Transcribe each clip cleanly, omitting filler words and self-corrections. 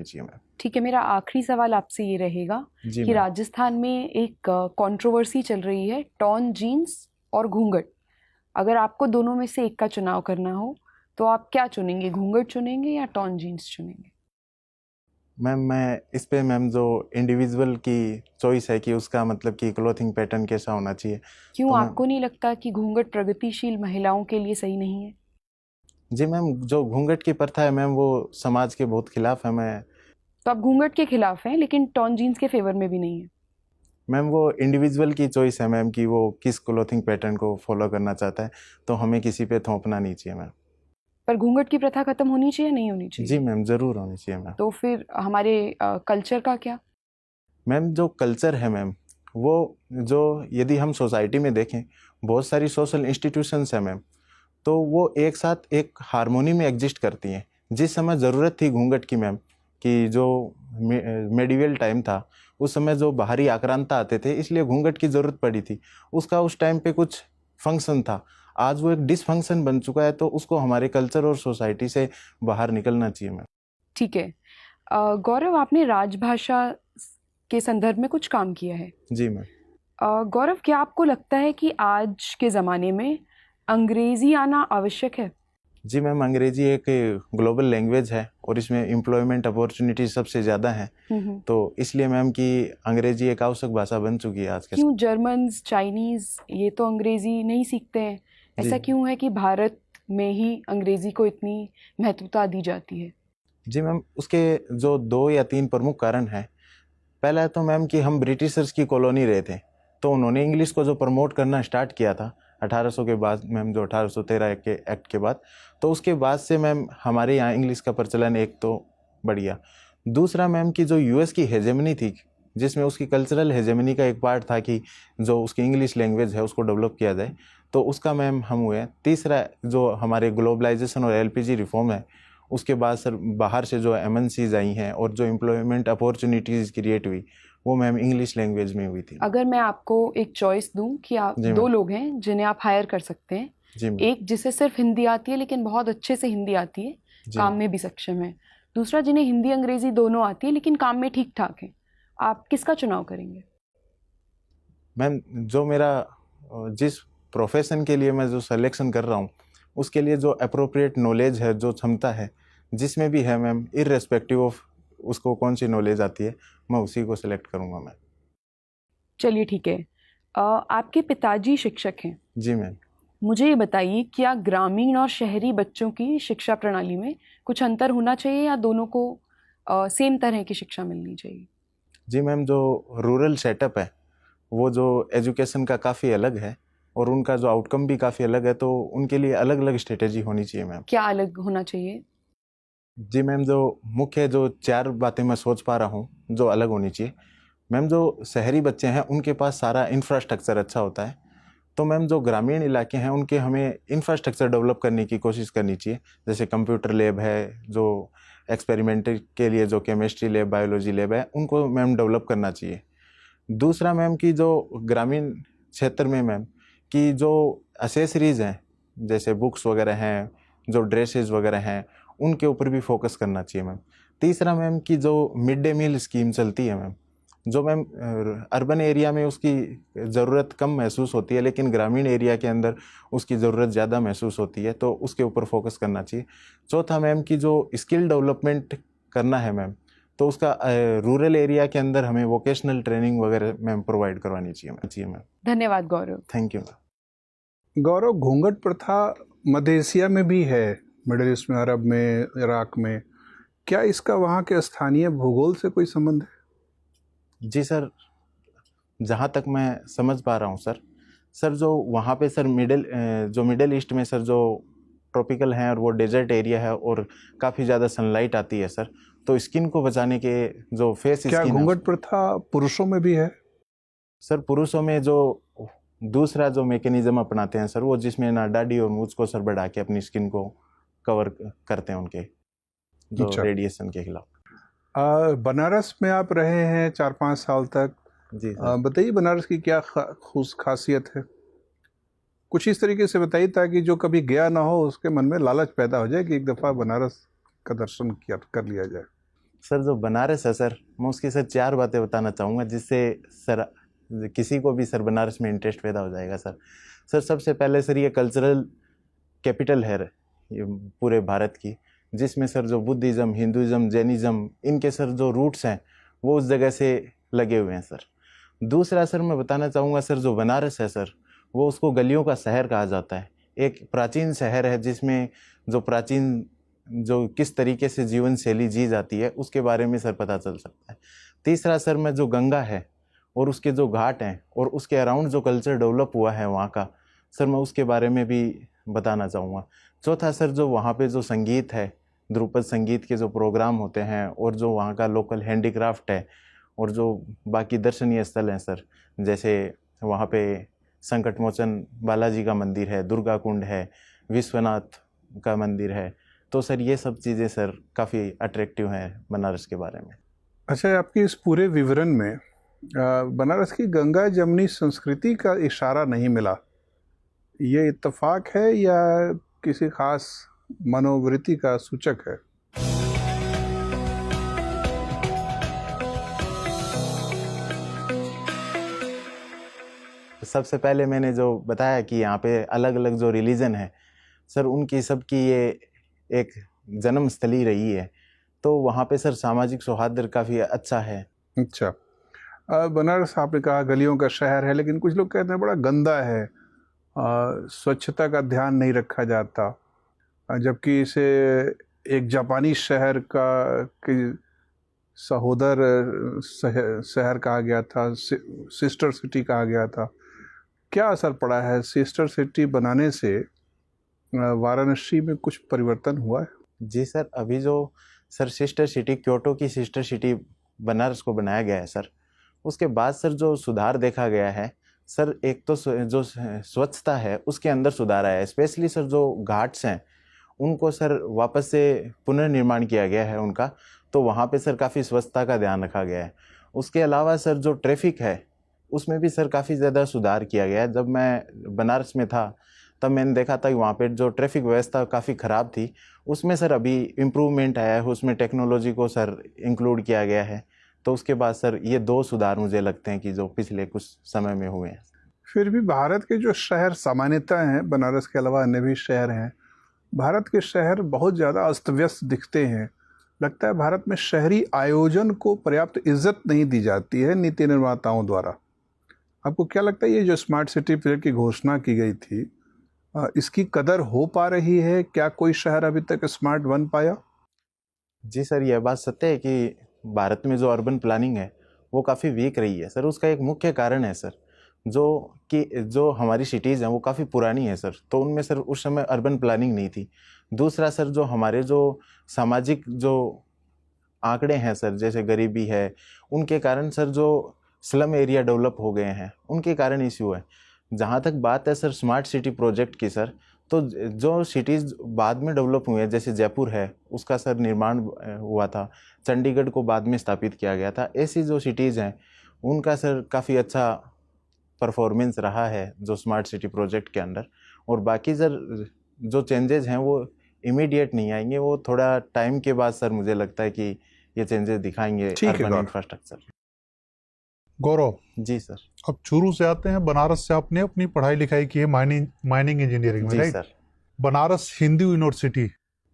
चाहिए मैम। ठीक है, मेरा आखिरी सवाल आपसे ये रहेगा कि राजस्थान में एक कंट्रोवर्सी चल रही है, टॉर्न जीन्स और घूंघट। अगर आपको दोनों में से एक का चुनाव करना हो तो आप क्या चुनेंगे, घूंघट चुनेंगे या टॉर्न जीन्स चुनेंगे? मैम मैं इस पे मैम जो इंडिविजुअल की चॉइस है कि उसका मतलब कि क्लोथिंग पैटर्न कैसा होना चाहिए। क्यों, तो आपको नहीं लगता कि घूंघट प्रगतिशील महिलाओं के लिए सही नहीं है? जी मैम, जो घूंघट की प्रथा है मैम वो समाज के बहुत खिलाफ है। मैं तो आप घूंघट के खिलाफ हैं लेकिन टॉर्न जीन्स के फेवर में भी नहीं है? मैम वो इंडिविजुअल की चॉइस है मैम कि वो किस क्लोथिंग पैटर्न को फॉलो करना चाहता है, तो हमें किसी पे थोपना नहीं चाहिए मैम। पर घूंघट की प्रथा खत्म होनी चाहिए, नहीं होनी चाहिए? जी मैम, ज़रूर होनी चाहिए मैम। तो फिर हमारे कल्चर का क्या? मैम जो कल्चर है मैम, वो जो यदि हम सोसाइटी में देखें, बहुत सारी सोशल इंस्टीट्यूशंस हैं मैम, तो वो एक साथ एक हारमोनी में एग्जिस्ट करती हैं। जिस समय ज़रूरत थी घूंघट की मैम, कि जो मेडिवल टाइम था उस समय जो बाहरी आक्रांता आते थे इसलिए घूंघट की ज़रूरत पड़ी थी, उसका उस टाइम पे कुछ फंक्शन था। आज वो एक डिसफंक्शन बन चुका है, तो उसको हमारे कल्चर और सोसाइटी से बाहर निकलना चाहिए मैम। ठीक है, गौरव, आपने राजभाषा के संदर्भ में कुछ काम किया है। जी मैम। गौरव, क्या आपको लगता है कि आज के ज़माने में अंग्रेज़ी आना आवश्यक है? जी मैम, अंग्रेजी एक ग्लोबल लैंग्वेज है और इसमें एम्प्लॉयमेंट अपॉर्चुनिटी सबसे ज़्यादा है, तो इसलिए मैम कि अंग्रेजी एक आवश्यक भाषा बन चुकी है आज के। क्यों जर्मन्स, चाइनीज़ ये तो अंग्रेज़ी नहीं सीखते हैं, ऐसा क्यों है कि भारत में ही अंग्रेज़ी को इतनी महत्वता दी जाती है? जी मैम, उसके जो 2 या 3 प्रमुख कारण हैं। पहला तो मैम कि हम ब्रिटिशर्स की कॉलोनी रहे थे, तो उन्होंने इंग्लिश को जो प्रमोट करना स्टार्ट किया था 1800 के बाद मैम, जो 1813 के एक्ट के बाद, तो उसके बाद से मैम हमारे यहाँ इंग्लिश का प्रचलन एक तो बढ़ गया। दूसरा मैम कि जो यूएस की हेजेमनी थी, जिसमें उसकी कल्चरल हेजेमनी का एक पार्ट था कि जो उसकी इंग्लिश लैंग्वेज है उसको डेवलप किया जाए, तो उसका मैम हम हुए। तीसरा जो हमारे ग्लोबलाइजेशन और एलपीजी रिफॉर्म है, उसके बाद सर बाहर से जो एमएनसीज आई हैं और जो एम्प्लॉयमेंट अपॉर्चुनिटीज़ क्रिएट हुई, वो मैम इंग्लिश लैंग्वेज में हुई थी। अगर मैं आपको एक चॉइस दूं कि आप दो लोग हैं जिन्हें आप हायर कर सकते हैं, एक जिसे सिर्फ हिंदी आती है लेकिन बहुत अच्छे से हिंदी आती है, काम में भी सक्षम है, दूसरा जिन्हें हिंदी अंग्रेजी दोनों आती है लेकिन काम में ठीक ठाक है, आप किसका चुनाव करेंगे? मैम जो मेरा जिस प्रोफेशन के लिए मैं जो सिलेक्शन कर रहा हूँ, उसके लिए जो अप्रोप्रिएट नॉलेज है, जो क्षमता है जिसमें भी है मैम, इररेस्पेक्टिव ऑफ उसको कौन सी नॉलेज आती है, मैं उसी को सिलेक्ट करूँगा मैम। चलिए ठीक है, आपके पिताजी शिक्षक हैं। जी मैम। मुझे ये बताइए, क्या ग्रामीण और शहरी बच्चों की शिक्षा प्रणाली में कुछ अंतर होना चाहिए या दोनों को सेम तरह की शिक्षा मिलनी चाहिए? जी मैम, जो रूरल सेटअप है वो जो एजुकेशन का काफ़ी अलग है और उनका जो आउटकम भी काफ़ी अलग है, तो उनके लिए अलग अलग स्ट्रेटेजी होनी चाहिए मैम। क्या अलग होना चाहिए? जी मैम, जो मुख्य जो 4 बातें मैं सोच पा रहा हूँ जो अलग होनी चाहिए। मैम जो शहरी बच्चे हैं उनके पास सारा इंफ्रास्ट्रक्चर अच्छा होता है, तो मैम जो ग्रामीण इलाके हैं उनके हमें इंफ्रास्ट्रक्चर डेवलप करने की कोशिश करनी चाहिए। जैसे कंप्यूटर लैब है, जो एक्सपेरिमेंट के लिए जो केमिस्ट्री लैब, बायोलॉजी लैब है, उनको मैम डेवलप करना चाहिए। दूसरा मैम कि जो ग्रामीण क्षेत्र में मैम कि जो एसेसरीज़ हैं, जैसे बुक्स वगैरह हैं, जो ड्रेसेस वगैरह हैं, उनके ऊपर भी फोकस करना चाहिए मैम। तीसरा मैम कि जो मिड डे मील स्कीम चलती है मैम, जो मैम अर्बन एरिया में उसकी ज़रूरत कम महसूस होती है लेकिन ग्रामीण एरिया के अंदर उसकी ज़रूरत ज़्यादा महसूस होती है, तो उसके ऊपर फोकस करना चाहिए। चौथा मैम कि जो स्किल डेवलपमेंट करना है मैम, तो उसका रूरल एरिया के अंदर हमें वोकेशनल ट्रेनिंग वगैरह मैम प्रोवाइड करवानी चाहिए मैम। धन्यवाद Gaurav. Thank you ma'am. Gaurav, घूंघट प्रथा मध्य एशिया में भी है, मिडिल ईस्ट में, अरब में, इराक में। क्या इसका वहाँ के स्थानीय भूगोल से कोई संबंध है? जी सर, जहाँ तक मैं समझ पा रहा हूँ सर जो वहाँ पे सर मिडिल ईस्ट में सर जो ट्रॉपिकल हैं और वो डेजर्ट एरिया है और काफ़ी ज़्यादा सनलाइट आती है सर, तो स्किन को बचाने के जो फेस क्या स्किन घूंघट प्रथा पुरुषों में भी है? सर पुरुषों में जो दूसरा जो मैकेनिज्म अपनाते हैं सर, वो जिसमें ना दाढ़ी और मूंछ को सर बढ़ा के अपनी स्किन को कवर करते हैं उनके जो रेडिएशन के खिलाफ। बनारस में आप रहे हैं 4-5 साल तक। जी सर। बताइए बनारस की क्या खासियत है? कुछ इस तरीके से बताइए ताकि जो कभी गया ना हो उसके मन में लालच पैदा हो जाए कि एक दफ़ा बनारस का दर्शन कर लिया जाए। सर जो बनारस है सर, मैं उसकी सर 4 बातें बताना चाहूँगा जिससे सर किसी को भी सर बनारस में इंटरेस्ट पैदा हो जाएगा सर। सर सबसे पहले सर ये कल्चरल कैपिटल है ये पूरे भारत की, जिसमें सर जो बुद्धिज़्म, हिंदुज़्म, जैनिज़्म, इनके सर जो रूट्स हैं वो उस जगह से लगे हुए हैं सर। दूसरा सर मैं बताना चाहूँगा सर, जो बनारस है सर, वो उसको गलियों का शहर कहा जाता है। एक प्राचीन शहर है जिसमें जो प्राचीन जो किस तरीके से जीवन शैली जी जाती है उसके बारे में सर पता चल सकता है। तीसरा सर मैं जो गंगा है और उसके जो घाट हैं और उसके अराउंड जो कल्चर डेवलप हुआ है वहाँ का सर, मैं उसके बारे में भी बताना चाहूँगा। चौथा सर जो वहाँ पे जो संगीत है, ध्रुपद संगीत के जो प्रोग्राम होते हैं और जो वहाँ का लोकल हैंडीक्राफ्ट है और जो बाकी दर्शनीय स्थल हैं सर, जैसे वहाँ पे संकट मोचन बालाजी का मंदिर है, दुर्गा कुंड है, विश्वनाथ का मंदिर है। तो सर ये सब चीज़ें सर काफ़ी अट्रैक्टिव हैं बनारस के बारे में। अच्छा, आपके इस पूरे विवरण में बनारस की गंगा जमुनी संस्कृति का इशारा नहीं मिला। ये इत्तेफाक है या किसी खास मनोवृत्ति का सूचक है? सबसे पहले मैंने जो बताया कि यहाँ पे अलग अलग जो रिलीजन है सर, उनकी सबकी ये एक जन्म स्थली रही है, तो वहाँ पे सर सामाजिक सौहार्द काफ़ी अच्छा है। अच्छा, बनारस आपने कहा गलियों का शहर है, लेकिन कुछ लोग कहते हैं बड़ा गंदा है, स्वच्छता का ध्यान नहीं रखा जाता, जबकि इसे एक जापानी शहर का कि सहोदर शहर कहा गया था, सिस्टर सिटी कहा गया था। क्या असर पड़ा है सिस्टर सिटी बनाने से? वाराणसी में कुछ परिवर्तन हुआ है? जी सर, अभी जो सर सिस्टर सिटी, क्योटो की सिस्टर सिटी बनारस को बनाया गया है सर, उसके बाद सर जो सुधार देखा गया है सर, एक तो जो स्वच्छता है उसके अंदर सुधार आया है। स्पेशली सर जो घाट्स हैं उनको सर वापस से पुनर्निर्माण किया गया है उनका, तो वहाँ पे सर काफ़ी स्वच्छता का ध्यान रखा गया है। उसके अलावा सर जो ट्रैफिक है उसमें भी सर काफ़ी ज़्यादा सुधार किया गया है। जब मैं बनारस में था तब मैंने देखा था कि वहाँ पे जो ट्रैफिक व्यवस्था काफ़ी ख़राब थी, उसमें सर अभी इम्प्रूवमेंट आया है, उसमें टेक्नोलॉजी को सर इंक्लूड किया गया है। तो उसके बाद सर ये 2 सुधार मुझे लगते हैं कि जो पिछले कुछ समय में हुए हैं। फिर भी भारत के जो शहर सामान्यतः हैं, बनारस के अलावा अन्य भी शहर हैं, भारत के शहर बहुत ज़्यादा अस्त व्यस्त दिखते हैं। लगता है भारत में शहरी आयोजन को पर्याप्त इज्जत नहीं दी जाती है नीति निर्माताओं द्वारा। आपको क्या लगता है ये जो स्मार्ट सिटी प्रोजेक्ट की घोषणा की गई थी, इसकी कदर हो पा रही है? क्या कोई शहर अभी तक स्मार्ट बन पाया? जी सर, यह बात सत्य है कि भारत में जो अर्बन प्लानिंग है वो काफ़ी वीक रही है सर। उसका एक मुख्य कारण है सर जो हमारी सिटीज़ हैं वो काफ़ी पुरानी है सर, तो उनमें सर उस समय अर्बन प्लानिंग नहीं थी। दूसरा सर जो हमारे जो सामाजिक जो आंकड़े हैं सर, जैसे गरीबी है, उनके कारण सर जो स्लम एरिया डेवलप हो गए हैं, उनके कारण इश्यू है। जहाँ तक बात है सर स्मार्ट सिटी प्रोजेक्ट की सर, तो जो सिटीज़ बाद में डेवलप हुए हैं, जैसे जयपुर है उसका सर निर्माण हुआ था, चंडीगढ़ को बाद में स्थापित किया गया था, ऐसी जो सिटीज़ हैं उनका सर काफ़ी अच्छा परफॉर्मेंस रहा है जो स्मार्ट सिटी प्रोजेक्ट के अंदर। और बाकी सर जो चेंजेस हैं वो इमीडिएट नहीं आएंगे, वो थोड़ा टाइम के बाद सर मुझे लगता है कि ये चेंजेस दिखाएंगे urban infrastructure. Gaurav ji sir. अब शुरू से आते हैं, बनारस से आपने अपनी पढ़ाई लिखाई की है माइनिंग इंजीनियरिंग में, जी सर। बनारस हिंदू यूनिवर्सिटी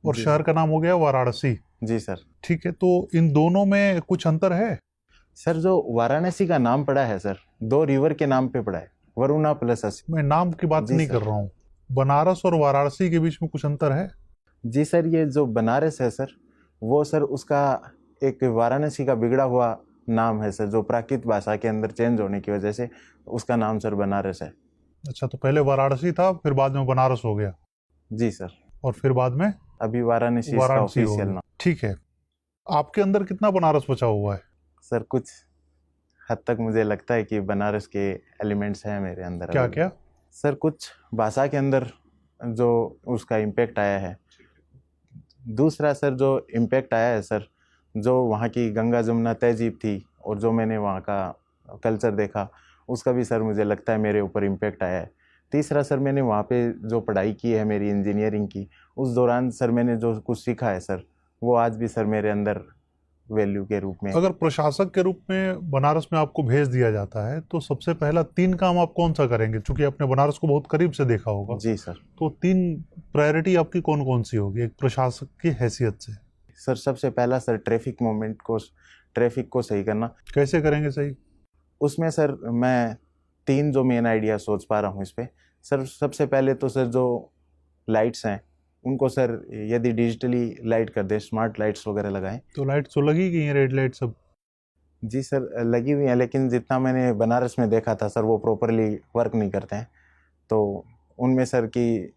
और शहर का नाम हो गया वाराणसी। जी सर। ठीक है, तो इन दोनों में कुछ अंतर है? सर जो वाराणसी का नाम पड़ा है सर, 2 रिवर के नाम पे पड़ा है, वरुणा प्लस असी। मैं नाम की बात नहीं कर रहा हूँ, बनारस और वाराणसी के बीच में कुछ अंतर है? जी सर, ये जो बनारस है सर वो सर उसका एक वाराणसी का बिगड़ा हुआ नाम है सर, जो प्राकृत भाषा के अंदर चेंज होने की वजह से उसका नाम सर बनारस है। अच्छा, तो पहले वाराणसी था, फिर बाद में बनारस हो गया? जी सर। और फिर बाद में अभी वाराणसी इसका ऑफिशियल नाम। ठीक है, आपके अंदर कितना बनारस बचा हुआ है? सर कुछ हद तक मुझे लगता है कि बनारस के एलिमेंट्स हैं मेरे अंदर। क्या क्या? सर कुछ भाषा के अंदर जो उसका इम्पैक्ट आया है। दूसरा सर जो इम्पैक्ट आया है सर, जो वहाँ की गंगा जमुना तहजीब थी और जो मैंने वहाँ का कल्चर देखा, उसका भी सर मुझे लगता है मेरे ऊपर इम्पैक्ट आया है। तीसरा सर मैंने वहाँ पे जो पढ़ाई की है मेरी इंजीनियरिंग की, उस दौरान सर मैंने जो कुछ सीखा है सर, वो आज भी सर मेरे अंदर वैल्यू के रूप में। अगर प्रशासक के रूप में बनारस में आपको भेज दिया जाता है तो सबसे पहला 3 काम आप कौन सा करेंगे? क्योंकि आपने बनारस को बहुत करीब से देखा होगा। जी सर। तो 3 प्रायोरिटी आपकी कौन कौन सी होगी एक प्रशासक की हैसियत से? सर सबसे पहला सर ट्रैफिक को सही करना। कैसे करेंगे सही? उसमें सर मैं 3 जो मेन आइडिया सोच पा रहा हूँ इस पे। सर सबसे पहले तो सर जो लाइट्स हैं उनको सर यदि डिजिटली लाइट कर दे, स्मार्ट लाइट्स वगैरह लगाएं। तो लाइट्स तो लगी गई हैं, रेड लाइट सब? जी सर लगी हुई हैं, लेकिन जितना मैंने बनारस में देखा था सर वो प्रॉपरली वर्क नहीं करते हैं, तो उनमें सर की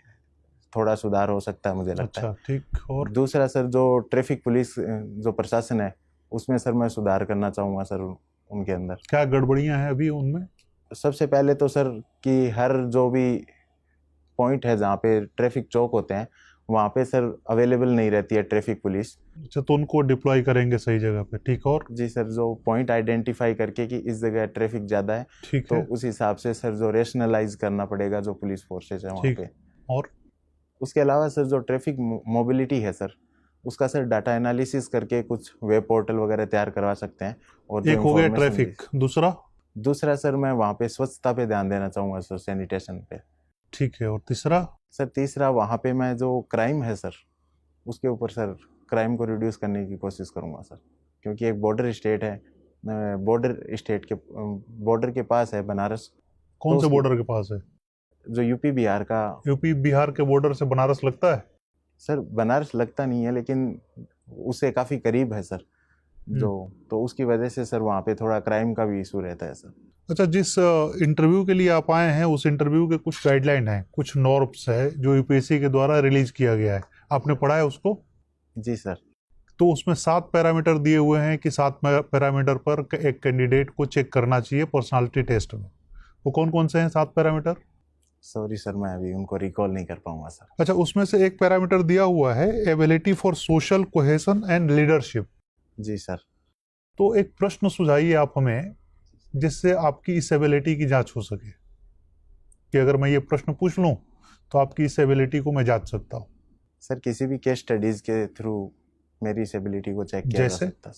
थोड़ा सुधार हो सकता है मुझे लगता है। अच्छा ठीक। और दूसरा सर जो ट्रैफिक पुलिस जो प्रशासन है उसमें सर मैं सुधार करना चाहूँगा सर उनके अंदर। क्या गड़बड़ियां हैं अभी उनमें? सबसे पहले तो सर कि हर जो भी पॉइंट है जहाँ पे ट्रैफिक चौक होते हैं वहाँ पे सर अवेलेबल नहीं रहती है ट्रैफिक पुलिस। अच्छा, तो उनको डिप्लॉय करेंगे सही जगह पे। ठीक। और जी सर जो पॉइंट आइडेंटिफाई करके कि इस जगह ट्रैफिक ज़्यादा है, ठीक तो है। उस हिसाब से सर जो रेशनलाइज करना पड़ेगा जो पुलिस फोर्सेज है वहाँ ठीक। पे। और उसके अलावा सर जो ट्रैफिक मोबिलिटी है सर उसका सर डाटा एनालिसिस करके कुछ वेब पोर्टल वगैरह तैयार करवा सकते हैं। और एक हो गया information ट्रैफिक, दूसरा? सर मैं वहाँ पे स्वच्छता पे ध्यान देना चाहूँगा सर, सैनिटेशन पे। ठीक है। और तीसरा? सर तीसरा वहाँ पे मैं जो क्राइम है सर उसके ऊपर सर क्राइम को रिड्यूस करने की कोशिश करूँगा सर, क्योंकि एक बॉर्डर स्टेट है, बॉर्डर के पास है बनारस। कौन तो से बॉर्डर के पास है? जो यूपी बिहार का। यूपी बिहार के बॉर्डर से बनारस लगता है? सर बनारस लगता नहीं है लेकिन उससे काफ़ी करीब है सर जो, तो उसकी वजह से सर वहाँ पे थोड़ा क्राइम का भी इशू रहता है सर। अच्छा, जिस इंटरव्यू के लिए आप आए हैं उस इंटरव्यू के कुछ गाइडलाइन हैं, कुछ नॉर्म्स है जो यूपीएससी के द्वारा रिलीज किया गया है, आपने पढ़ा है उसको? जी सर। तो उसमें 7 पैरामीटर दिए हुए हैं कि 7 पैरामीटर पर एक कैंडिडेट को चेक करना चाहिए पर्सनालिटी टेस्ट में। वो कौन कौन से हैं 7 पैरामीटर? सॉरी सर मैं अभी उनको रिकॉल नहीं कर पाऊंगा सर। अच्छा, उसमें से एक पैरामीटर दिया हुआ है ability for social cohesion and leadership. जी सर। तो एक प्रश्न सुझाइए आप हमें जिससे आपकी इस एबिलिटी की जांच हो सके, कि अगर मैं ये प्रश्न पूछ लूं तो आपकी इस एबिलिटी को मैं जांच सकता हूं। सर किसी भी केस स्टडीज के थ्रू मेरी इस एबिलिटी को चेक किया जा सकता है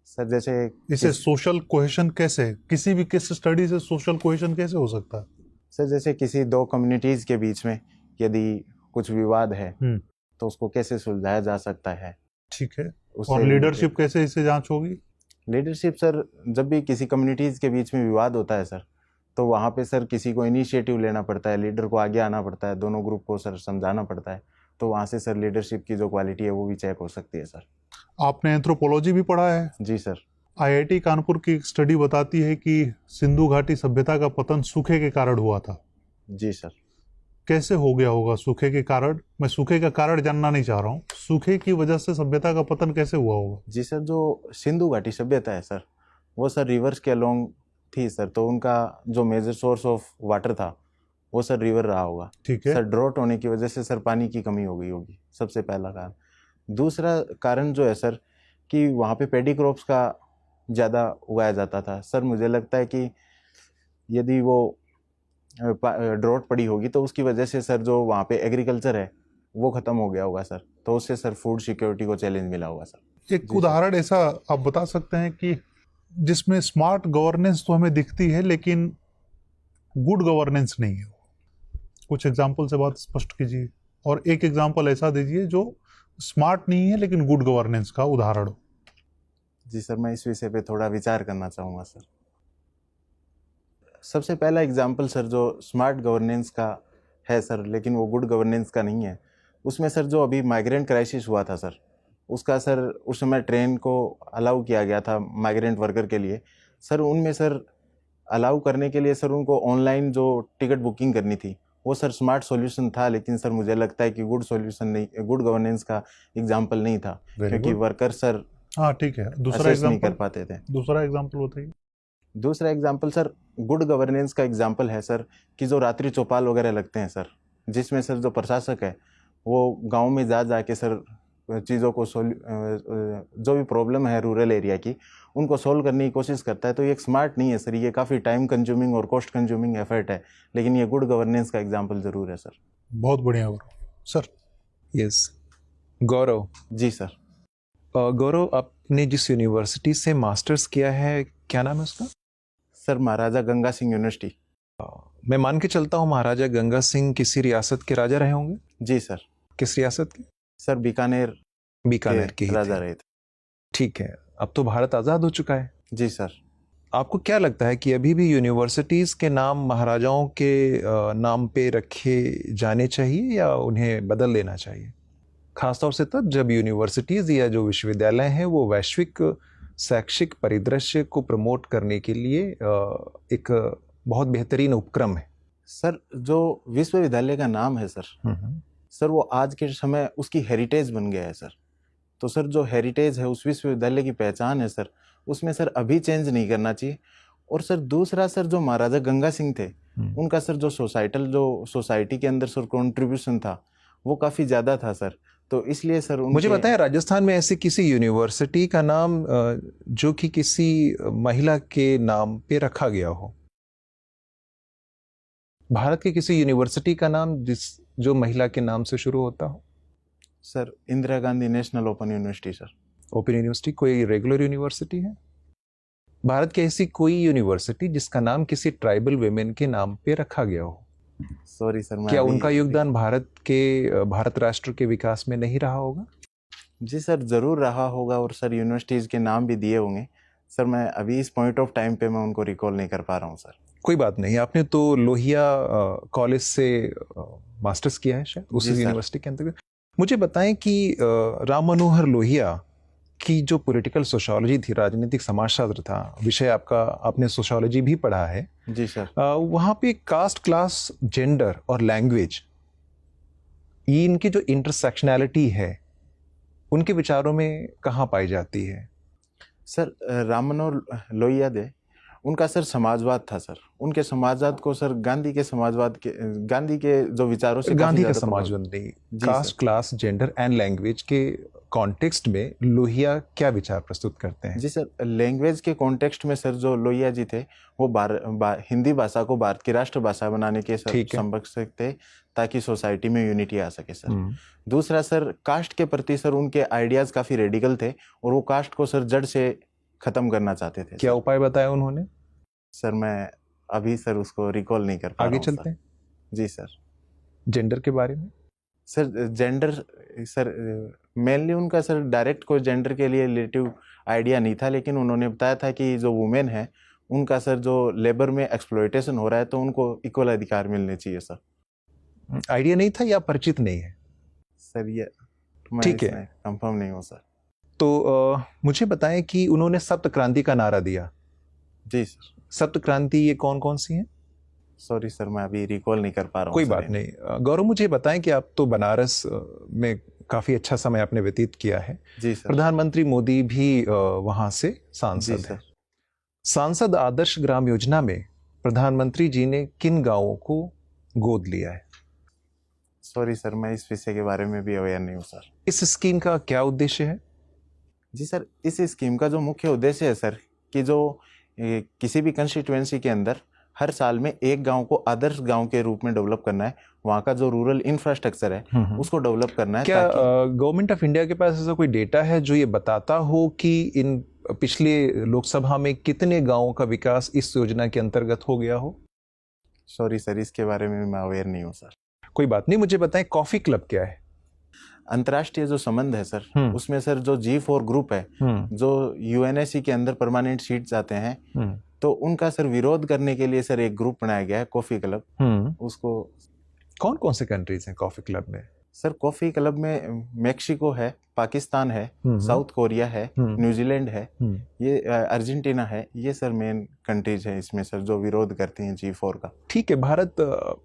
सर। जैसे इसे सोशल कोहेशन कैसे, किसी भी केस स्टडी से सोशल कोहेशन कैसे हो सकता है? सर जैसे किसी 2 कम्युनिटीज के बीच में यदि कुछ विवाद है तो उसको कैसे सुलझाया जा सकता है। ठीक है। और लीडरशिप कैसे इससे जांच होगी? लीडरशिप सर जब भी किसी कम्युनिटीज के बीच में विवाद होता है सर तो वहाँ पे सर किसी को इनिशिएटिव लेना पड़ता है, लीडर को आगे आना पड़ता है, दोनों ग्रुप को सर समझाना पड़ता है, तो वहाँ से सर लीडरशिप की जो क्वालिटी है वो भी चेक हो सकती है सर। आपने एंथ्रोपोलॉजी भी पढ़ा है? जी सर। आईआईटी कानपुर की एक स्टडी बताती है कि सिंधु घाटी सभ्यता का पतन सूखे के कारण हुआ था। जी सर। कैसे हो गया होगा सूखे के कारण? मैं सूखे का कारण जानना नहीं चाह रहा हूँ, सूखे की वजह से सभ्यता का पतन कैसे हुआ होगा? जी सर जो सिंधु घाटी सभ्यता है सर वो सर रिवर्स के अलोंग थी सर, तो उनका जो मेजर सोर्स ऑफ वाटर था वो सर रिवर रहा होगा। ठीक है। सर ड्रॉट होने की वजह से सर पानी की कमी हो गई होगी, सबसे पहला कारण। दूसरा कारण जो है सर कि वहाँ पे पेडी क्रॉप्स का ज़्यादा उगाया जाता था सर। मुझे लगता है कि यदि वो ड्रॉट पड़ी होगी तो उसकी वजह से सर जो वहाँ पे एग्रीकल्चर है वो ख़त्म हो गया होगा सर, तो उससे सर फूड सिक्योरिटी को चैलेंज मिला होगा सर। एक उदाहरण ऐसा आप बता सकते हैं कि जिसमें स्मार्ट गवर्नेंस तो हमें दिखती है लेकिन गुड गवर्नेंस नहीं है? कुछ एग्जाम्पल से बात स्पष्ट कीजिए, और एक एग्जाम्पल ऐसा दीजिए जो स्मार्ट नहीं है लेकिन गुड गवर्नेंस का उदाहरण हो। जी सर मैं इस विषय पे थोड़ा विचार करना चाहूँगा सर। सबसे पहला एग्जाम्पल सर जो स्मार्ट गवर्नेंस का है सर लेकिन वो गुड गवर्नेंस का नहीं है, उसमें सर जो अभी माइग्रेंट क्राइसिस हुआ था सर उसका सर उस समय ट्रेन को अलाउ किया गया था माइग्रेंट वर्कर के लिए सर। उनमें सर अलाउ करने के लिए सर उनको ऑनलाइन जो टिकट बुकिंग करनी थी वो सर स्मार्ट सॉल्यूशन था, लेकिन सर मुझे लगता है कि गुड सॉल्यूशन नहीं, गुड गवर्नेंस का एग्जाम्पल नहीं था, क्योंकि वर्कर सर हाँ ठीक है। दूसरा एग्जाम्पल नहीं कर पाते थे। दूसरा एग्जाम्पल बताइए। दूसरा एग्जाम्पल सर गुड गवर्नेंस का एग्जाम्पल है सर कि जो रात्रि चौपाल वगैरह लगते हैं सर, जिसमें सर जो प्रशासक है वो गांव में जा के सर चीज़ों को जो भी प्रॉब्लम है रूरल एरिया की उनको सोल्व करने की कोशिश करता है। तो ये एक स्मार्ट नहीं है सर, ये काफ़ी टाइम कंज्यूमिंग और कॉस्ट कंज्यूमिंग एफर्ट है, लेकिन ये गुड गवर्नेंस का एग्जाम्पल ज़रूर है सर। बहुत बढ़िया गौरव sir. Yes Gaurav ji sir. गौरव, आपने जिस यूनिवर्सिटी से मास्टर्स किया है, क्या नाम है उसका? सर महाराजा गंगा सिंह यूनिवर्सिटी। मैं मान के चलता हूँ महाराजा गंगा सिंह किसी रियासत के राजा रहे होंगे। जी सर। किस रियासत के? सर बीकानेर के ही राजा थे। रहे थे। ठीक है, अब तो भारत आज़ाद हो चुका है। जी सर। आपको क्या लगता है कि अभी भी यूनिवर्सिटीज़ के नाम महाराजाओं के नाम पे रखे जाने चाहिए या उन्हें बदल देना चाहिए? खासतौर से तब जब यूनिवर्सिटीज़ या जो विश्वविद्यालय हैं वो वैश्विक शैक्षिक परिदृश्य को प्रमोट करने के लिए एक बहुत बेहतरीन उपक्रम है। सर जो विश्वविद्यालय का नाम है सर वो आज के समय उसकी हेरिटेज बन गया है सर। तो सर जो हेरिटेज है उस विश्वविद्यालय की पहचान है सर, उसमें सर अभी चेंज नहीं करना चाहिए। और सर दूसरा सर जो महाराजा गंगा सिंह थे उनका सर जो सोसाइटी के अंदर सर कंट्रीब्यूशन था वो काफ़ी ज़्यादा था सर। तो इसलिए सर मुझे बताएं, राजस्थान में ऐसी किसी यूनिवर्सिटी का नाम जो कि किसी महिला के नाम पे रखा गया हो? भारत की किसी यूनिवर्सिटी का नाम जो महिला के नाम से शुरू होता हो? Sir Indira Gandhi national open university sir. Open university कोई रेगुलर यूनिवर्सिटी है? भारत की ऐसी कोई यूनिवर्सिटी जिसका नाम किसी ट्राइबल वेमेन के नाम पे रखा गया हो? Sorry sir. क्या उनका योगदान भारत राष्ट्र के विकास में नहीं रहा होगा? जी सर ज़रूर रहा होगा, और सर यूनिवर्सिटीज़ के नाम भी दिए होंगे सर। मैं अभी इस पॉइंट ऑफ टाइम पे मैं उनको रिकॉल नहीं कर पा रहा हूँ सर। कोई बात नहीं, आपने तो लोहिया कॉलेज से मास्टर्स किया है शायद उसी यूनिवर्सिटी के अंतर्गत। मुझे बताएं कि राम मनोहर लोहिया की जो पॉलिटिकल सोशियोलॉजी थी, राजनीतिक समाजशास्त्र था विषय आपका, आपने सोशियोलॉजी भी पढ़ा है। जी सर। वहाँ पे कास्ट, क्लास, जेंडर और लैंग्वेज, ये इनकी जो इंटरसेक्शनैलिटी है उनके विचारों में कहाँ पाई जाती है? सर राम मनोहर लोहिया दे उनका सर समाजवाद था सर। उनके समाजवाद को सर गांधी के जो विचारों से गांधी का समाजवाद नहीं, caste, class, gender and language के कॉन्टेक्स्ट में लोहिया क्या विचार प्रस्तुत करते हैं? जी सर, लैंग्वेज के कॉन्टेक्स्ट में सर जो लोहिया जी थे वो हिंदी भाषा को भारत की राष्ट्रभाषा बनाने के सर समर्थक थे ताकि सोसाइटी में यूनिटी आ सके सर। दूसरा सर कास्ट के प्रति सर उनके आइडियाज काफी रेडिकल थे और वो कास्ट को सर जड़ से खत्म करना चाहते थे। क्या उपाय बताया उन्होंने? सर मैं अभी सर उसको रिकॉल नहीं कर पा रहा हूं। आगे चलते हैं। जी सर। जेंडर के बारे में? सर जेंडर सर मेनली उनका सर डायरेक्ट कोई जेंडर के लिए रिलेटिव आइडिया नहीं था, लेकिन उन्होंने बताया था कि जो वुमेन है उनका सर जो लेबर में एक्सप्लॉयटेशन हो रहा है तो उनको इक्वल अधिकार मिलने चाहिए सर। आइडिया नहीं था या परिचित नहीं है? सर ये ठीक है, कंफर्म नहीं हो सर। तो मुझे बताएं कि उन्होंने सप्त क्रांति का नारा दिया। जी सर। सप्त क्रांति ये कौन कौन सी हैं? सॉरी सर मैं अभी रिकॉल नहीं कर पा रहा हूँ। कोई बात नहीं। गौरव, मुझे बताएं कि आप तो बनारस में काफी अच्छा समय आपने व्यतीत किया है। जी सर। प्रधानमंत्री मोदी भी वहां से सांसद हैं। सांसद आदर्श ग्राम योजना में प्रधानमंत्री जी ने किन गांवों को गोद लिया है? सॉरी सर मैं इस विषय के बारे में भी अवेयर नहीं हूँ सर। इस स्कीम का क्या उद्देश्य है? जी सर, इस स्कीम का जो मुख्य उद्देश्य है सर कि जो किसी भी कंस्टिट्यूएंसी के अंदर हर साल में एक गांव को आदर्श गांव के रूप में डेवलप करना है। वहाँ का जो रूरल इंफ्रास्ट्रक्चर है उसको डेवलप करना है। क्या गवर्नमेंट ऑफ इंडिया के पास ऐसा कोई डेटा है जो ये बताता हो कि इन पिछले लोकसभा में कितने गांवों का विकास इस योजना के अंतर्गत हो गया हो? सॉरी सर इसके बारे में मैं अवेयर नहीं हूँ सर। कोई बात नहीं, मुझे बताएं कॉफी क्लब क्या है? अंतर्राष्ट्रीय जो संबंध है सर उसमें सर जो G4 ग्रुप है जो UNSC के अंदर परमानेंट सीट्स आते हैं तो उनका सर विरोध करने के लिए सर एक ग्रुप बनाया गया है कॉफी क्लब। उसको कौन कौन से कंट्रीज हैं कॉफी क्लब में? सर कॉफी क्लब में मैक्सिको है, पाकिस्तान है, साउथ कोरिया है, न्यूजीलैंड है, ये अर्जेंटीना है। ये सर मेन कंट्रीज है इसमें सर जो विरोध करती हैं G4 का। ठीक है, भारत,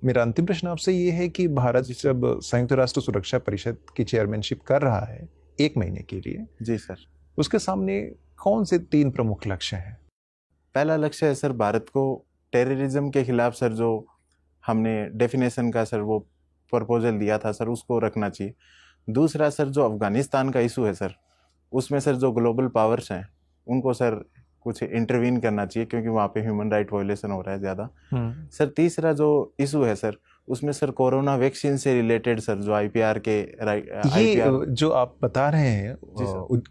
मेरा अंतिम प्रश्न आपसे ये है कि भारत जब संयुक्त राष्ट्र सुरक्षा परिषद की चेयरमैनशिप कर रहा है 1 महीने के लिए, जी सर, उसके सामने कौन से 3 प्रमुख लक्ष्य हैं? पहला लक्ष्य है सर भारत को टेररिज्म के खिलाफ सर जो हमने डेफिनेशन का सर वो प्रपोजल दिया था सर उसको रखना चाहिए। दूसरा सर जो अफगानिस्तान का इशू है सर उसमें सर जो ग्लोबल पावर्स हैं उनको सर कुछ इंटरवीन करना चाहिए क्योंकि वहाँ पे ह्यूमन राइट वायलेशन हो रहा है ज़्यादा। सर तीसरा जो इशू है सर उसमें सर कोरोना वैक्सीन से रिलेटेड सर जो IPR के ये जो आप बता रहे हैं,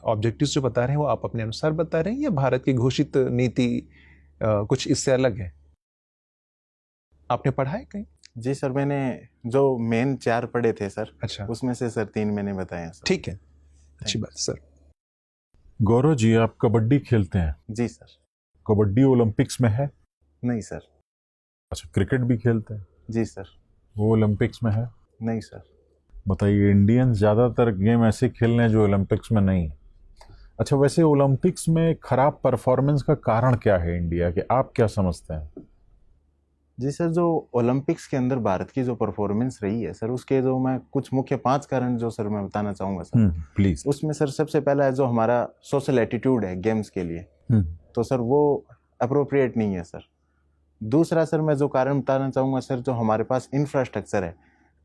ऑब्जेक्टिव्स जो बता रहे हैं, वो आप अपने अनुसार बता रहे हैं या भारत की घोषित नीति कुछ इससे अलग है? आपने पढ़ा है कहीं? जी सर, मैंने जो मेन 4 पढ़े थे सर, अच्छा, उसमें से सर 3 मैंने बताए हैं सर। ठीक है, अच्छी बात सर। गौरव जी, आप कबड्डी खेलते हैं? जी सर। कबड्डी ओलंपिक्स में है? नहीं सर। अच्छा, क्रिकेट भी खेलते हैं? जी सर। वो ओलंपिक्स में है? नहीं सर। बताइए, इंडियंस ज़्यादातर गेम ऐसे खेल रहे हैं जो ओलंपिक्स में नहीं है। अच्छा, वैसे ओलंपिक्स में खराब परफॉर्मेंस का कारण क्या है इंडिया के, आप क्या समझते हैं? जी सर, जो ओलंपिक्स के अंदर भारत की जो परफॉर्मेंस रही है सर, उसके जो मैं कुछ मुख्य 5 कारण जो सर मैं बताना चाहूँगा सर। प्लीज। उसमें सर सबसे पहला है जो हमारा सोशल एटीट्यूड है गेम्स के लिए, तो सर वो अप्रोप्रिएट नहीं है सर। दूसरा सर मैं जो कारण बताना चाहूँगा सर, जो हमारे पास इंफ्रास्ट्रक्चर है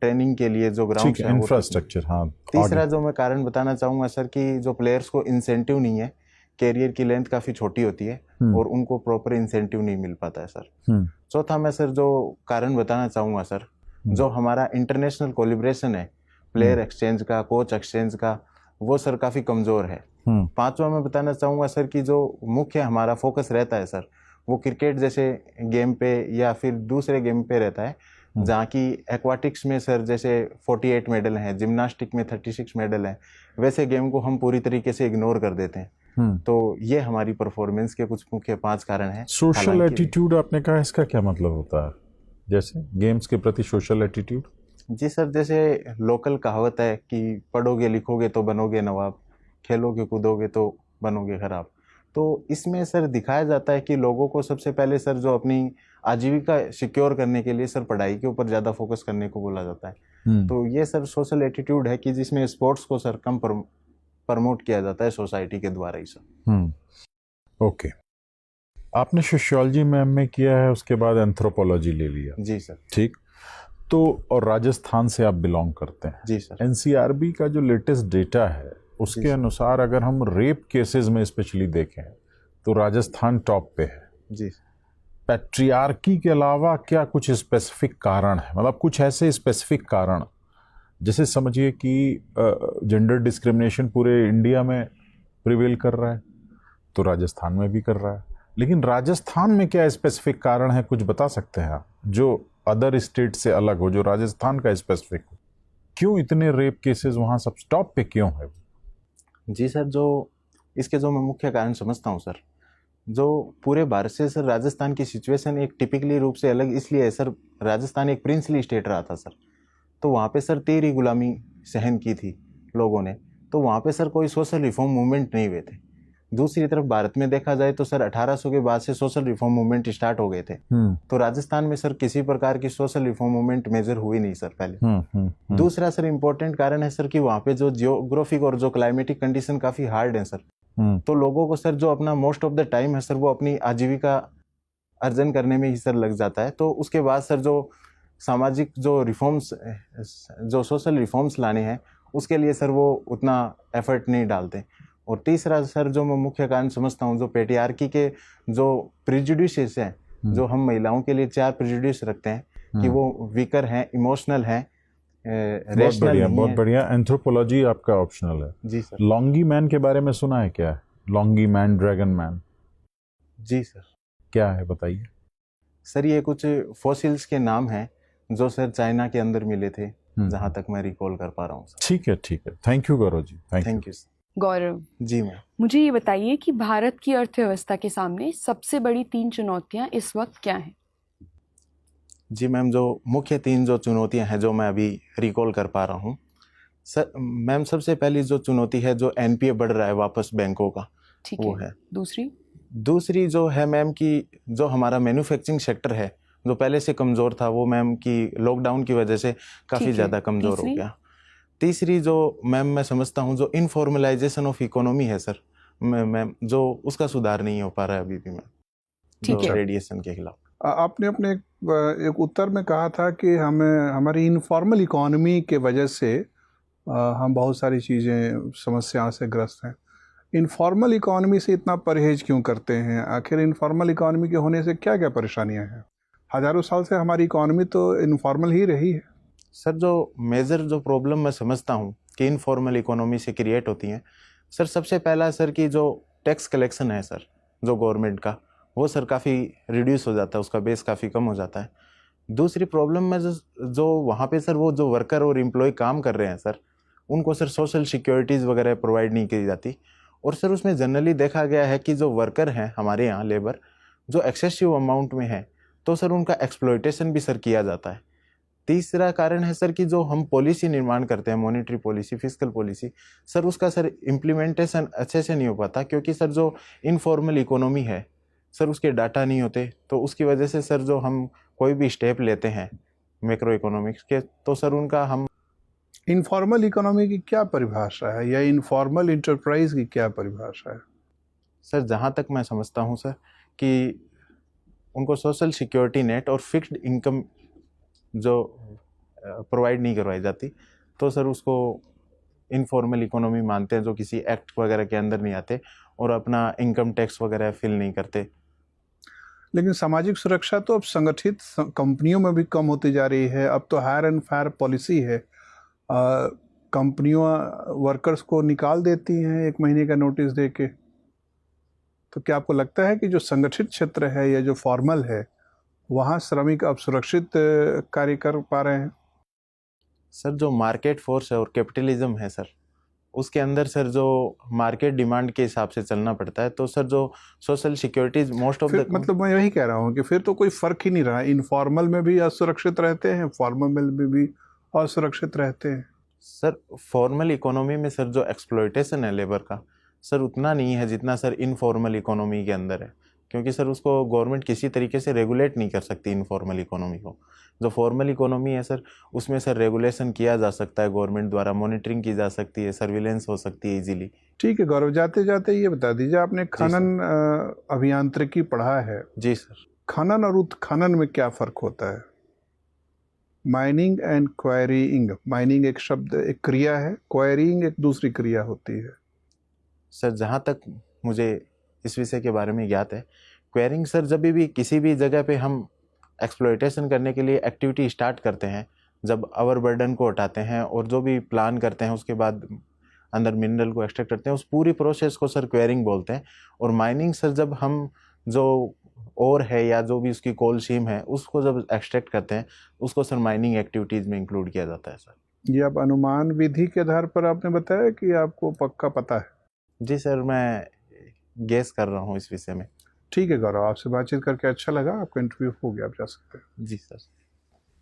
ट्रेनिंग के लिए, जो ग्राउंड है इंफ्रास्ट्रक्चर। हाँ। तीसरा जो मैं कारण बताना चाहूँगा सर कि जो प्लेयर्स को इंसेंटिव नहीं है, कैरियर की लेंथ काफ़ी छोटी होती है और उनको प्रॉपर इंसेंटिव नहीं मिल पाता है सर। चौथा मैं सर जो कारण बताना चाहूँगा सर, जो हमारा इंटरनेशनल कोलिब्रेशन है प्लेयर एक्सचेंज का, कोच एक्सचेंज का, वो सर काफ़ी कमज़ोर है। पांचवा मैं बताना चाहूँगा सर कि जो मुख्य हमारा फोकस रहता है सर, वो क्रिकेट जैसे गेम पे या फिर दूसरे गेम पे रहता है, जहाँ की एक्वाटिक्स में सर जैसे 48 मेडल हैं, जिम्नास्टिक में 36 मेडल हैं, वैसे गेम को हम पूरी तरीके से इग्नोर कर देते हैं। तो ये हमारी परफॉर्मेंस के कुछ मुख्य 5 कारण हैं। सोशल एटीट्यूड आपने कहा, इसका क्या मतलब होता है? जैसे गेम्स के प्रति सोशल एटीट्यूड? जी सर, जैसे लोकल कहावत है कि पढ़ोगे लिखोगे तो बनोगे नवाब, खेलोगे कूदोगे तो बनोगे खराब। तो इसमें सर दिखाया जाता है कि लोगों को सबसे पहले सर जो अपनी आजीविका सिक्योर करने के लिए सर पढ़ाई के ऊपर ज़्यादा फोकस करने को बोला जाता है। तो ये सर सोशल एटीट्यूड है कि जिसमें स्पोर्ट्स को सर कम प्रमोट किया जाता है सोसाइटी के द्वारा ही सर। ओके। आपने सोशियोलॉजी में एमए किया है, उसके बाद एंथ्रोपोलॉजी ले लिया? जी सर। ठीक। तो और राजस्थान से आप बिलोंग करते हैं? जी सर। एनसीआरबी का जो लेटेस्ट डेटा है उसके अनुसार अगर हम रेप केसेस में स्पेशली देखें तो राजस्थान टॉप पे है। जी। पैट्रियार्की के अलावा क्या कुछ स्पेसिफिक कारण है, मतलब कुछ ऐसे स्पेसिफिक कारण, जैसे समझिए कि जेंडर डिस्क्रिमिनेशन पूरे इंडिया में प्रिवेल कर रहा है तो राजस्थान में भी कर रहा है, लेकिन राजस्थान में क्या स्पेसिफिक कारण है, कुछ बता सकते हैं आप, जो अदर स्टेट से अलग हो, जो राजस्थान का स्पेसिफिक हो? क्यों इतने रेप केसेस वहाँ सब टॉप पे क्यों है? जी सर, जो इसके जो मैं मुख्य कारण समझता हूँ सर, जो पूरे भारत से सर राजस्थान की सिचुएशन एक टिपिकली रूप से अलग इसलिए है सर, राजस्थान एक प्रिंसली स्टेट रहा था सर, तो वहाँ पे सर 13 गुलामी सहन की थी लोगों ने, तो वहाँ पे सर कोई सोशल रिफॉर्म मूवमेंट नहीं हुए थे। दूसरी तरफ भारत में देखा जाए तो सर 1800 के बाद से सोशल रिफॉर्म मूवमेंट स्टार्ट हो गए थे, तो राजस्थान में सर किसी प्रकार की सोशल रिफॉर्म मूवमेंट मेजर हुई नहीं सर पहले। दूसरा सर इम्पोर्टेंट कारण है सर कि वहाँ पे जो जियोग्राफिक और जो क्लाइमेटिक कंडीशन काफी हार्ड है सर, तो लोगों को सर जो अपना मोस्ट ऑफ द टाइम है सर वो अपनी आजीविका अर्जन करने में ही सर लग जाता है। तो उसके बाद सर जो सामाजिक जो रिफॉर्म्स, जो सोशल रिफॉर्म्स लाने हैं उसके लिए सर वो उतना एफर्ट नहीं डालते। और तीसरा सर जो मैं मुख्य कारण समझता हूँ, जो पैट्रियार्की के जो प्रिजुडिसेस हैं, जो हम महिलाओं के लिए 4 प्रिजुडिस रखते हैं कि वो वीकर हैं, इमोशनल हैं, बहुत बढ़िया। एंथ्रोपोलॉजी आपका ऑप्शनल है। जी सर। लॉन्गी मैन के बारे में सुना है क्या? लॉन्गी मैन, ड्रैगन मैन? जी सर। क्या है बताइए? सर ये कुछ फॉसिल्स के नाम हैं जो सर चाइना के अंदर मिले थे, जहां तक मैं रिकॉल कर पा रहा हूँ। ठीक है, ठीक है, thank you Gaurav ji, thank you. Gaurav ji ma'am, मुझे ये बताइए कि भारत की अर्थव्यवस्था के सामने सबसे बड़ी 3 चुनौतियां इस वक्त क्या हैं? जी मैम, जो मुख्य 3 जो चुनौतियां हैं जो मैं अभी रिकॉल कर पा रहा हूँ सर, मैम सबसे पहली जो चुनौती है जो एनपीए बढ़ रहा है वापस बैंकों का, वो है। दूसरी जो है मैम कि जो हमारा मैन्युफैक्चरिंग सेक्टर है जो पहले से कमज़ोर था, वो मैम की लॉकडाउन की वजह से काफ़ी ज़्यादा कमज़ोर हो गया। तीसरी जो मैम मैं समझता हूँ जो इनफॉर्मलाइजेशन ऑफ इकोनॉमी है सर मैम, जो उसका सुधार नहीं हो पा रहा है अभी भी मैम, जो रेडिएशन के खिलाफ। आपने अपने एक उत्तर में कहा था कि हमें हमारी इनफॉर्मल इकोनॉमी के वजह से हम बहुत सारी चीज़ें समस्याओं से ग्रस्त हैं। इनफॉर्मल इकोनॉमी से इतना परहेज क्यों करते हैं? आखिर इनफॉर्मल इकोनॉमी के होने से क्या क्या परेशानियां हैं? हजारों साल से हमारी इकॉनमी तो इनफॉर्मल ही रही है। सर जो मेजर जो प्रॉब्लम मैं समझता हूँ कि इनफॉर्मल इकोनॉमी से क्रिएट होती हैं सर, सबसे पहला सर कि जो टैक्स कलेक्शन है सर जो गवर्नमेंट का, वो सर काफ़ी रिड्यूस हो जाता है, उसका बेस काफ़ी कम हो जाता है। दूसरी प्रॉब्लम में जो वहाँ पे सर वो जो वर्कर और एम्प्लॉय काम कर रहे हैं सर, उनको सर सोशल सिक्योरिटीज़ वगैरह प्रोवाइड नहीं की जाती। और सर उसमें जनरली देखा गया है कि जो वर्कर हैं हमारे यहाँ लेबर जो एक्सेसिव अमाउंट में है, तो सर उनका एक्सप्लॉयटेशन भी सर किया जाता है। तीसरा कारण है सर कि जो हम पॉलिसी निर्माण करते हैं, monetary policy, fiscal policy, sir उसका सर इम्प्लीमेंटेशन अच्छे से नहीं हो पाता, क्योंकि सर जो इनफॉर्मल इकोनॉमी है सर उसके डाटा नहीं होते। तो उसकी वजह से सर जो हम कोई भी स्टेप लेते हैं मैक्रो इकोनॉमिक्स के, तो सर उनका हम इनफॉर्मल इकोनॉमी की क्या परिभाषा है या इनफॉर्मल इंटरप्राइज की क्या परिभाषा है? सर जहाँ तक मैं समझता हूँ सर कि उनको सोशल सिक्योरिटी नेट और फिक्स्ड इनकम जो प्रोवाइड नहीं करवाई जाती, तो सर उसको इनफॉर्मल इकोनॉमी मानते हैं, जो किसी एक्ट वगैरह के अंदर नहीं आते और अपना इनकम टैक्स वगैरह फिल नहीं करते। लेकिन सामाजिक सुरक्षा तो अब संगठित कंपनियों में भी कम होती जा रही है। अब तो हायर एंड फायर पॉलिसी है, कंपनियां वर्कर्स को निकाल देती हैं 1 महीने का नोटिस दे के। तो क्या आपको लगता है कि जो संगठित क्षेत्र है या जो फॉर्मल है वहाँ श्रमिक अब सुरक्षित कार्य कर पा रहे हैं? सर जो मार्केट फोर्स है और कैपिटलिज्म है सर, उसके अंदर सर जो मार्केट डिमांड के हिसाब से चलना पड़ता है, तो सर जो social securities most of the मतलब मैं यही कह रहा हूँ कि फिर तो कोई फर्क ही नहीं रहा। इनफॉर्मल में भी असुरक्षित रहते हैं, फॉर्मल में भी असुरक्षित रहते हैं। सर फॉर्मल इकोनॉमी में सर जो एक्सप्लॉयटेशन है लेबर का सर उतना नहीं है जितना सर इनफॉर्मल इकोनॉमी के अंदर है, क्योंकि सर उसको गवर्नमेंट किसी तरीके से रेगुलेट नहीं कर सकती इनफॉर्मल इकोनॉमी को। जो फॉर्मल इकोनॉमी है सर उसमें सर रेगुलेशन किया जा सकता है, गवर्नमेंट द्वारा मॉनिटरिंग की जा सकती है, सर्विलेंस हो सकती है इजीली। ठीक है गौरव, जाते जाते ये बता दीजिए, आपने खनन अभियांत्रिकी पढ़ा है। जी सर। खनन और उत्खनन में क्या फ़र्क होता है? माइनिंग एंड क्वेरीइंग, माइनिंग एक शब्द एक क्रिया है, क्वेरीइंग एक दूसरी क्रिया होती है। सर जहाँ तक मुझे इस विषय के बारे में ज्ञात है, क्वेरिंग सर जब भी किसी भी जगह पे हम एक्सप्लॉयटेशन करने के लिए एक्टिविटी स्टार्ट करते हैं, जब आवर बर्डन को हटाते हैं और जो भी प्लान करते हैं उसके बाद अंदर मिनरल को एक्सट्रैक्ट करते हैं, उस पूरी प्रोसेस को सर क्वेरिंग बोलते हैं। और माइनिंग सर जब हम जो ओर है या जो भी उसकी कोल सीम है उसको जब एक्सट्रैक्ट करते हैं, उसको सर माइनिंग एक्टिविटीज़ में इंक्लूड किया जाता है सर। ये आप अनुमान विधि के आधार पर आपने बताया कि आपको पक्का पता है? जी सर, मैं गेस कर रहा हूँ इस विषय में। ठीक है गौरव, आपसे बातचीत करके अच्छा लगा। आपका इंटरव्यू हो गया, आप जा सकते हैं। जी sir,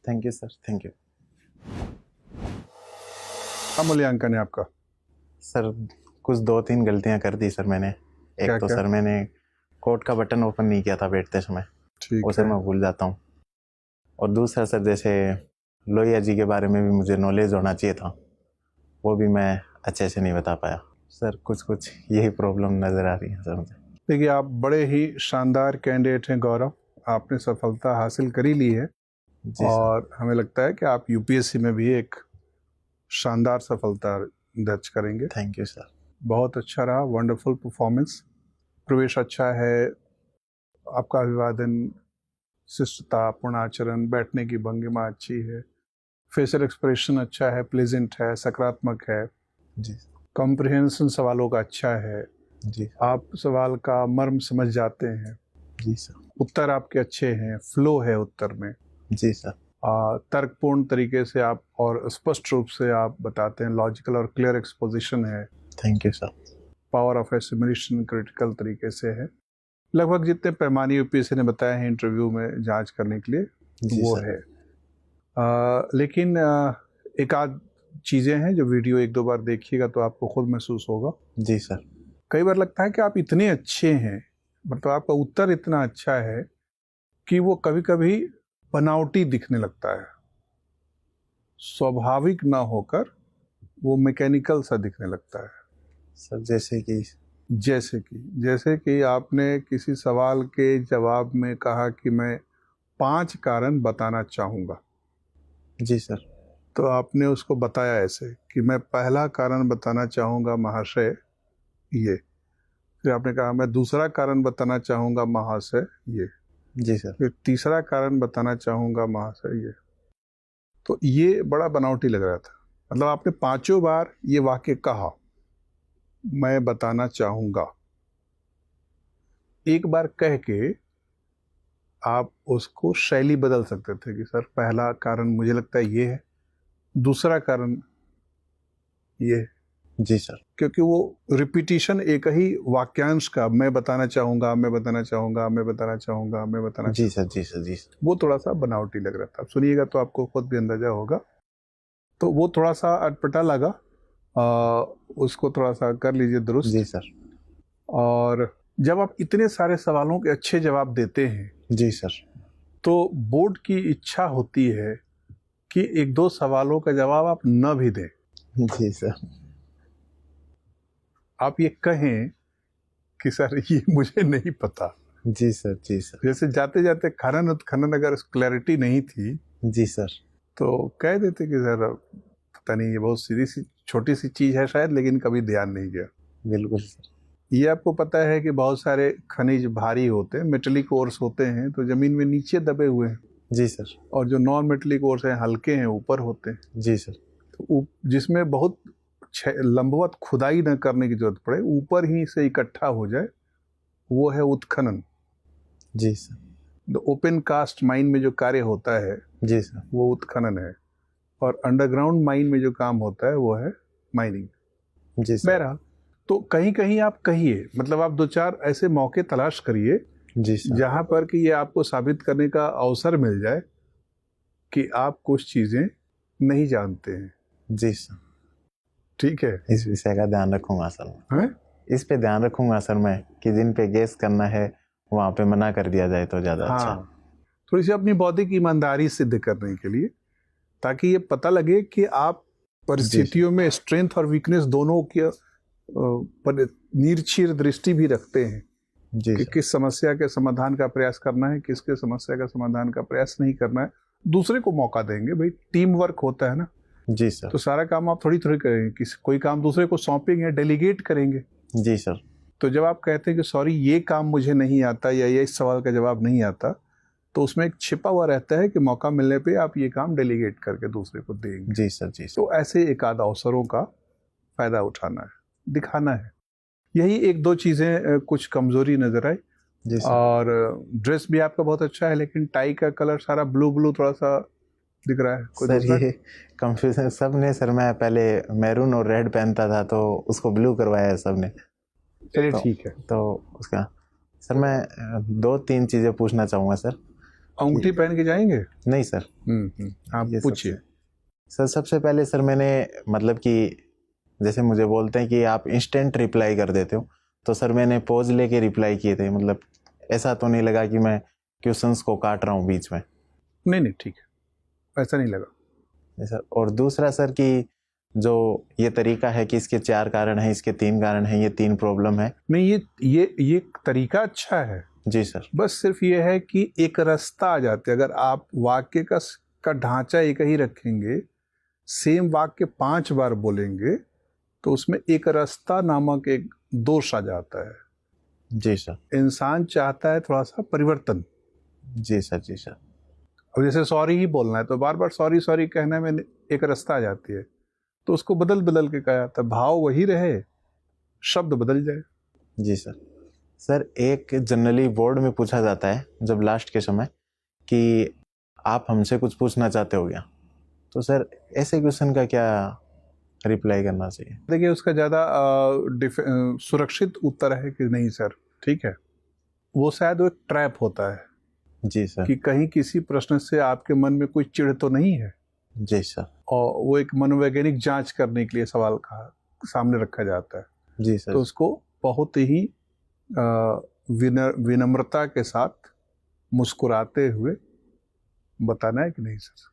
thank you sir, thank you. क्या मूल्यांकन है आपका? सर कुछ 2-3 गलतियां कर दी सर मैंने। एक तो सर मैंने कोट का बटन ओपन नहीं किया था बैठते समय, उसे मैं भूल जाता हूँ। और दूसरा सर जैसे लोहिया जी के बारे में भी मुझे नॉलेज होना चाहिए था, वो भी मैं अच्छे से नहीं बता पाया। सर कुछ यही प्रॉब्लम नज़र आ रही है सर मुझे। देखिए, आप बड़े ही शानदार कैंडिडेट हैं गौरव, आपने सफलता हासिल करी ली है और हमें लगता है कि आप यूपीएससी में भी एक शानदार सफलता दर्ज करेंगे। Thank you sir. बहुत अच्छा रहा, वंडरफुल परफॉर्मेंस, प्रवेश अच्छा है, आपका अभिवादन, शिष्टता, पूर्णाचरण, बैठने की भंगिमा अच्छी है, फेशियल एक्सप्रेशन अच्छा है, प्लेजेंट है, सकारात्मक है जी, कॉम्प्रिहेंशन सवालों का अच्छा है जी, आप सवाल का मर्म समझ जाते हैं जी सर, उत्तर आपके अच्छे हैं, फ्लो है उत्तर में जी सर, तर्कपूर्ण तरीके से आप और स्पष्ट रूप से आप बताते हैं, लॉजिकल और क्लियर एक्सपोजिशन है, thank you sir, power of assimilation critical तरीके से है। लगभग जितने पैमाने यूपीएससी ने बताए हैं इंटरव्यू में जांच करने के लिए वो है। लेकिन एक आध चीज़ें हैं जो वीडियो 1-2 बार देखिएगा तो आपको खुद महसूस होगा। जी सर। कई बार लगता है कि आप इतने अच्छे हैं, मतलब आपका उत्तर इतना अच्छा है कि वो कभी कभी बनावटी दिखने लगता है, स्वाभाविक ना होकर वो मैकेनिकल सा दिखने लगता है। सर जैसे कि आपने किसी सवाल के जवाब में कहा कि मैं 5 कारण बताना चाहूँगा। जी सर। तो आपने उसको बताया ऐसे कि मैं पहला कारण बताना चाहूँगा महाशय ये, फिर आपने कहा मैं दूसरा कारण बताना चाहूँगा महाशय ये, जी सर। फिर तीसरा कारण बताना चाहूँगा महाशय ये, तो ये बड़ा बनावटी लग रहा था। मतलब आपने 5 बार ये वाक्य कहा, मैं बताना चाहूँगा। एक बार कह के आप उसको शैली बदल सकते थे कि सर पहला कारण मुझे लगता है ये है, दूसरा कारण ये है। जी सर। क्योंकि वो रिपीटिशन एक ही वाक्यांश का, मैं बताना चाहूँगा, मैं बताना चाहूँगा, मैं बताना चाहूँगा, मैं बताना जी सर। जी सर। जी सर। वो थोड़ा सा बनावटी लग रहा था। आप सुनिएगा तो आपको खुद भी अंदाजा होगा। तो वो थोड़ा सा अटपटा लगा, उसको थोड़ा सा कर लीजिए दुरुस्त। जी सर। और जब आप इतने सारे सवालों के अच्छे जवाब देते हैं, जी सर, तो बोर्ड की इच्छा होती है कि 1-2 सवालों का जवाब आप न भी दें। जी सर। आप ये कहें कि सर ये मुझे नहीं पता। जी सर। जी सर। जैसे जाते जाते खनन उत्खनन अगर क्लैरिटी नहीं थी जी सर। तो कह देते कि सर पता नहीं, ये बहुत सीधी सी छोटी सी चीज़ है शायद, लेकिन कभी ध्यान नहीं गया। बिल्कुल सर। ये आपको पता है कि बहुत सारे खनिज भारी होते हैं, मेटलिक ओर्स होते हैं, तो ज़मीन में नीचे दबे हुए हैं। जी सर। और जो नॉन मेटलिक ओर्स हैं हल्के हैं, ऊपर होते हैं। जी सर। तो जिसमें बहुत लंबवत खुदाई न करने की जरूरत पड़े, ऊपर ही से इकट्ठा हो जाए, वो है उत्खनन। जी sir. The open cast mine में जो कार्य होता है, जी सर। वो उत्खनन है। और अंडरग्राउंड माइन में जो काम होता है वो है माइनिंग। जी सर। बहरहाल, तो कहीं कहीं आप कहिए, मतलब आप 2-4 ऐसे मौके तलाश करिए जी सर। जहां पर कि ये आपको साबित करने का अवसर मिल जाए कि आप कुछ चीजें नहीं जानते हैं। जी सर। ठीक है? इस विषय का ध्यान रखूंगा सर मैं। हैं? इस पे ध्यान रखूंगा सर मैं कि जिन पे गेस करना है वहाँ पे मना कर दिया जाए तो ज़्यादा अच्छा। हाँ, थोड़ी सी अपनी बौद्धिक ईमानदारी सिद्ध करने के लिए, ताकि ये पता लगे कि आप परिस्थितियों में स्ट्रेंथ और वीकनेस दोनों की पर निरक्षीर दृष्टि भी रखते हैं जी कि सर। किस समस्या के समाधान का प्रयास करना है, किसके समस्या का समाधान का प्रयास नहीं करना है। दूसरे को मौका देंगे, भाई टीम वर्क होता है ना। जी सर। तो सारा काम आप थोड़ी थोड़ी करेंगे, किसी कोई काम दूसरे को सौंपेंगे, डेलीगेट करेंगे। जी सर। तो जब आप कहते हैं कि सॉरी ये काम मुझे नहीं आता या ये इस सवाल का जवाब नहीं आता, तो उसमें एक छिपा हुआ रहता है कि मौका मिलने पे आप ये काम डेलीगेट करके दूसरे को देंगे। जी सर। जी सर। तो ऐसे एक आध अवसरों का फायदा उठाना है, दिखाना है। यही 1-2 चीज़ें कुछ कमजोरी नजर आई। जी सर। और ड्रेस भी आपका बहुत अच्छा है, लेकिन टाई का कलर सारा ब्लू थोड़ा सा दिख रहा है। कोई सर दूसरा? ये कंफ्यूजन सब ने सर, मैं पहले मैरून और रेड पहनता था तो उसको ब्लू करवाया है सब ने। चलिए तो, ठीक है। तो उसका सर मैं 2-3 चीज़ें पूछना चाहूँगा सर। अंगूठी पहन के जाएंगे? नहीं सर। आप ये पूछिए। सर सबसे पहले सर मैंने मतलब कि जैसे मुझे बोलते हैं कि आप इंस्टेंट रिप्लाई कर देते हो, तो सर मैंने पॉज लेके रिप्लाई किए थे। मतलब ऐसा तो नहीं लगा कि मैं क्वेश्चंस को काट रहा हूँ बीच में? नहीं ठीक है, ऐसा नहीं लगा। सर और दूसरा सर कि जो ये तरीका है कि इसके 4 कारण हैं, इसके 3 कारण हैं, ये 3 प्रॉब्लम है। नहीं, ये तरीका अच्छा है। जी सर। बस सिर्फ ये है कि एक रास्ता आ जाते, अगर आप वाक्य का ढांचा एक ही रखेंगे, सेम वाक्य 5 बार बोलेंगे, तो उसमें एक रास्ता नामक एक दोष आ जाता है। जी सर। इंसान चाहता है थोड़ा सा परिवर्तन। जी सर। जी सर। अब जैसे सॉरी ही बोलना है, तो बार बार सॉरी सॉरी कहने में एक रास्ता आ जाती है, तो उसको बदल के कहा जाता है। भाव वही रहे, शब्द बदल जाए। जी सर। सर एक जनरली बोर्ड में पूछा जाता है जब लास्ट के समय कि आप हमसे कुछ पूछना चाहते हो क्या, तो सर ऐसे क्वेश्चन का क्या रिप्लाई करना चाहिए? देखिए, उसका ज़्यादा सुरक्षित उत्तर है कि नहीं सर, ठीक है, वो शायद वो एक ट्रैप होता है। जी सर। कि कहीं किसी प्रश्न से आपके मन में कोई चिढ़ तो नहीं है। जी सर। और वो एक मनोवैज्ञानिक जांच करने के लिए सवाल का सामने रखा जाता है। जी सर। तो उसको बहुत ही विनम्रता के साथ मुस्कुराते हुए बताना है कि नहीं सर।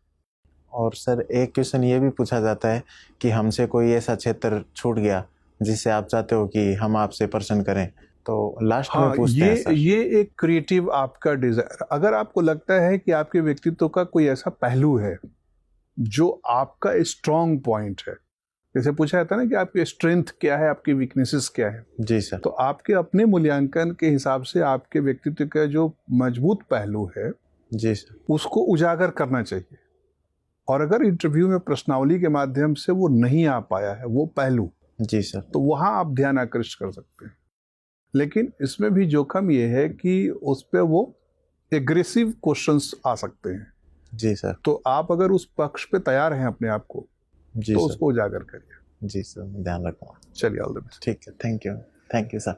और सर एक क्वेश्चन ये भी पूछा जाता है कि हमसे कोई ऐसा क्षेत्र छूट गया जिससे आप चाहते हो कि हम आपसे प्रश्न करें, तो लास्ट में पूछते हैं सर। ये एक क्रिएटिव आपका डिजायर, अगर आपको लगता है कि आपके व्यक्तित्व का कोई ऐसा पहलू है जो आपका स्ट्रॉन्ग पॉइंट है, जैसे पूछा जाता है ना कि आपकी स्ट्रेंथ क्या है, आपकी वीकनेसेस क्या है, जी सर। तो आपके अपने मूल्यांकन के हिसाब से आपके व्यक्तित्व का जो मजबूत पहलू है जी सर। उसको उजागर करना चाहिए। और अगर इंटरव्यू में प्रश्नावली के माध्यम से वो नहीं आ पाया है वो पहलू, जी सर। तो वहाँ आप ध्यान आकृष्ट कर सकते हैं। लेकिन इसमें भी जोखिम ये है कि उस पर वो एग्रेसिव क्वेश्चंस आ सकते हैं। जी सर। तो आप अगर उस पक्ष पे तैयार हैं अपने आप को, जी तो सर। उसको उजागर करिए। जी सर, मैं ध्यान रखूँगा। चलिए, ऑल द बेस्ट। ठीक है, थैंक यू सर।